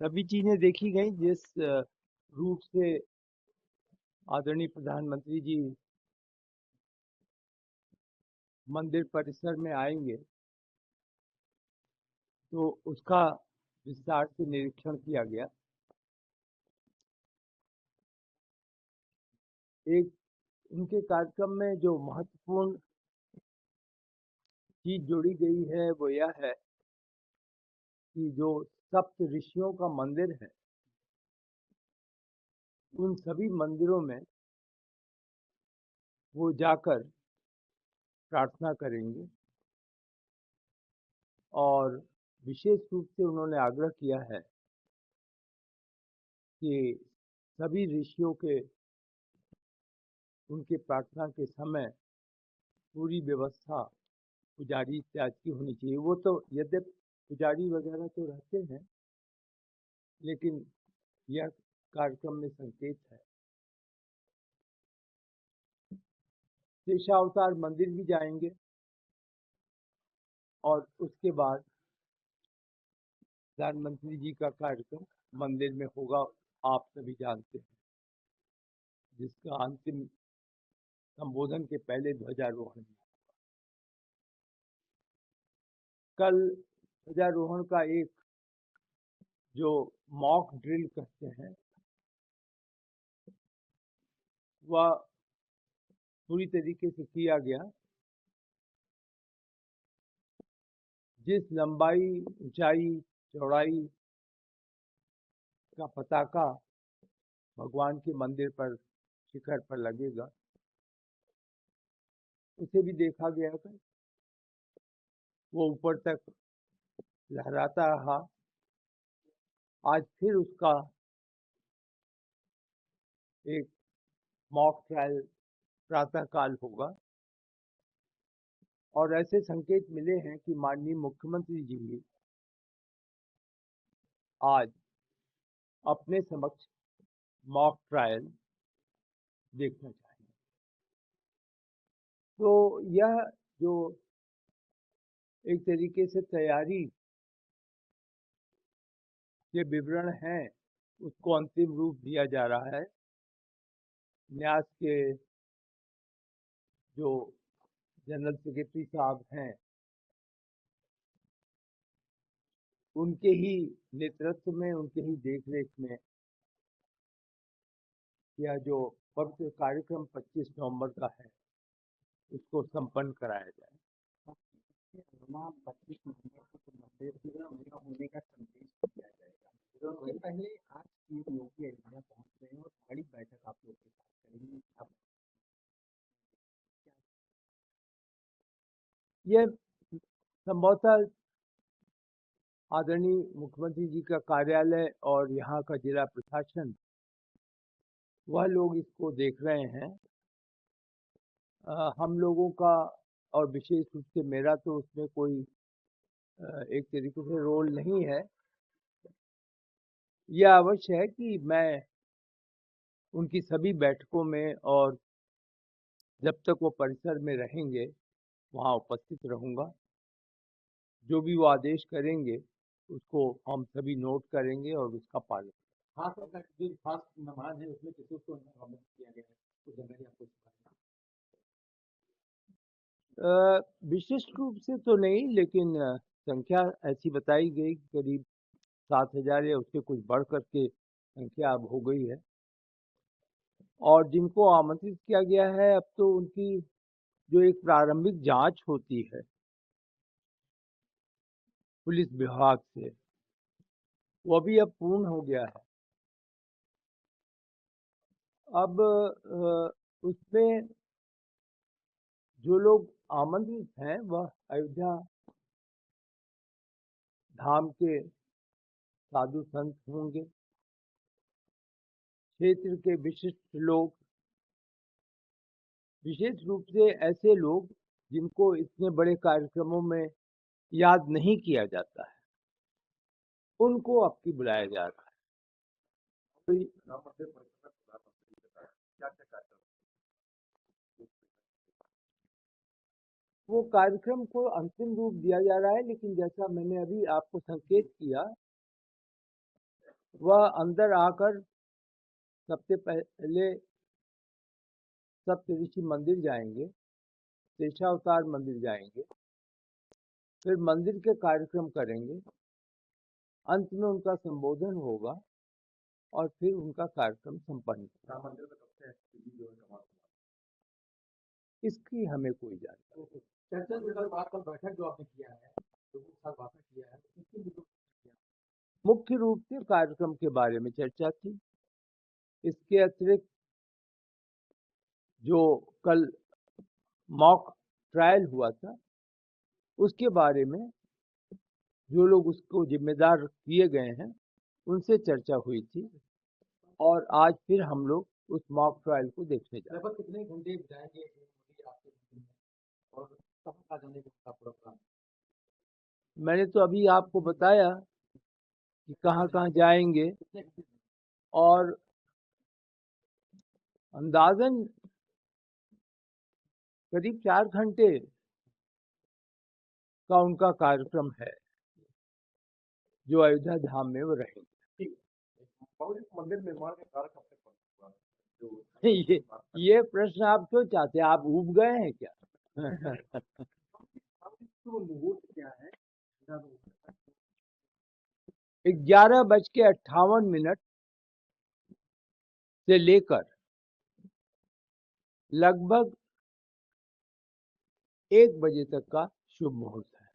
सभी चीजें देखी गई जिस रूप से आदरणीय प्रधानमंत्री जी मंदिर परिसर में आएंगे तो उसका विस्तार से निरीक्षण किया गया। एक उनके कार्यक्रम में जो महत्वपूर्ण चीज जोड़ी गई है वो यह है कि जो सप्त ऋषियों का मंदिर है उन सभी मंदिरों में वो जाकर प्रार्थना करेंगे और विशेष रूप से उन्होंने आग्रह किया है कि सभी ऋषियों के उनके प्रार्थना के समय पूरी व्यवस्था पुजारी इत्यादि की होनी चाहिए। वो तो यद्यपि पुजारी वगैरह तो रहते हैं लेकिन यह कार्यक्रम में संकेत है। शेषावतार मंदिर भी जाएंगे और उसके बाद प्रधानमंत्री जी का कार्यक्रम मंदिर में होगा, आप सभी जानते हैं, जिसका अंतिम संबोधन के पहले ध्वजारोहण। कल ध्वजारोहण का एक जो मॉक ड्रिल कहते हैं वह पूरी तरीके से किया गया। जिस लंबाई, ऊंचाई, चौड़ाई का पताका भगवान के मंदिर पर शिखर पर लगेगा उसे भी देखा गया था। वो ऊपर तक लहराता रहा। आज फिर उसका एक मॉक ट्रायल प्रातःकाल होगा और ऐसे संकेत मिले हैं कि माननीय मुख्यमंत्री जी भी आज अपने समक्ष मॉक ट्रायल देखना चाहेंगे। तो यह जो एक तरीके से तैयारी के विवरण हैं उसको अंतिम रूप दिया जा रहा है। न्यास के जो जनरल सेक्रेटरी साहब हैं उनके ही नेतृत्व में, उनके ही देखरेख में यह जो पवित्र कार्यक्रम 25 नवंबर का है उसको संपन्न कराया जाए। 25 नवंबर को तो मंदिर पूरा होने का संदेश दिया जाएगा। तो वही पहले आज सीएम योगी अयोध्या पहुंच रहे हैं और बड़ी बैठक आप लोग के साथ करेंगे। अब यह संभवतः आदरणीय मुख्यमंत्री जी का कार्यालय और यहाँ का जिला प्रशासन वह लोग इसको देख रहे हैं। हम लोगों का और विशेष रूप से मेरा तो उसमें कोई एक तरीके से रोल नहीं है। यह अवश्य है कि मैं उनकी सभी बैठकों में और जब तक वो परिसर में रहेंगे वहाँ उपस्थित रहूँगा। जो भी वो आदेश करेंगे उसको हम सभी नोट करेंगे और उसका पालन। खास तौर जो खास नमाज है उसमें किसी को शामिल किया गया है तो जनरली आपको विशिष्ट रूप से तो नहीं, लेकिन संख्या ऐसी बताई गई कि करीब 7,000 या उससे कुछ बढ़ करके संख्या अब हो गई है और जिनको आमंत्रित किया गया है अब तो उनकी जो एक प्रारंभिक जांच होती है पुलिस विभाग से वो भी अब पूर्ण हो गया है। अब उसमें जो लोग आमंत्रित हैं वह अयोध्या धाम के साधु संत होंगे, क्षेत्र के विशिष्ट लोग, विशेष रूप से ऐसे लोग जिनको इतने बड़े कार्यक्रमों में याद नहीं किया जाता है उनको अब की बुलाया जा रहा है। वो कार्यक्रम को अंतिम रूप दिया जा रहा है, लेकिन जैसा मैंने अभी आपको संकेत किया वह अंदर आकर सबसे पहले सप्तऋषि मंदिर जाएंगे, शेषावतार मंदिर जाएंगे, फिर मंदिर के कार्यक्रम करेंगे, अंत में उनका संबोधन होगा और फिर उनका कार्यक्रम संपन्न होगा। मंदिर में कब से स्थिति जो है कमाल इसकी हमें कोई जानकारी। चर्चा के बाद कल बैठक जो आपने किया है, लोगों के साथ वार्ता किया है, किसकी भी मुख्य रूप से कार्यक्रम के बारे में चर्चा थी। इसके अतिरिक्त जो कल मॉक ट्रायल हुआ था, उसके बारे में जो लोग उसको जिम्मेदार किए गए हैं उनसे चर्चा हुई थी और आज फिर हम लोग उस मॉक ट्रायल को देखने जा रहे हैं। लगभग कितने घंटे बिताएंगे आपके मीटिंग में और कहाँ कहाँ जाने का पूरा प्लान? मैंने तो अभी आपको बताया कि कहाँ कहाँ जाएंगे और अंदाजन करीब 4 घंटे का उनका कार्यक्रम है जो अयोध्या धाम में वो रहेंगे। मंदिर निर्माण का कार्य कब तक पूरा? ये प्रश्न आप क्यों चाहते हैं? आप उब गए हैं क्या? मुहूर्त क्या है? 11:58 से लेकर लगभग 1 बजे तक का शुभ मुहूर्त है।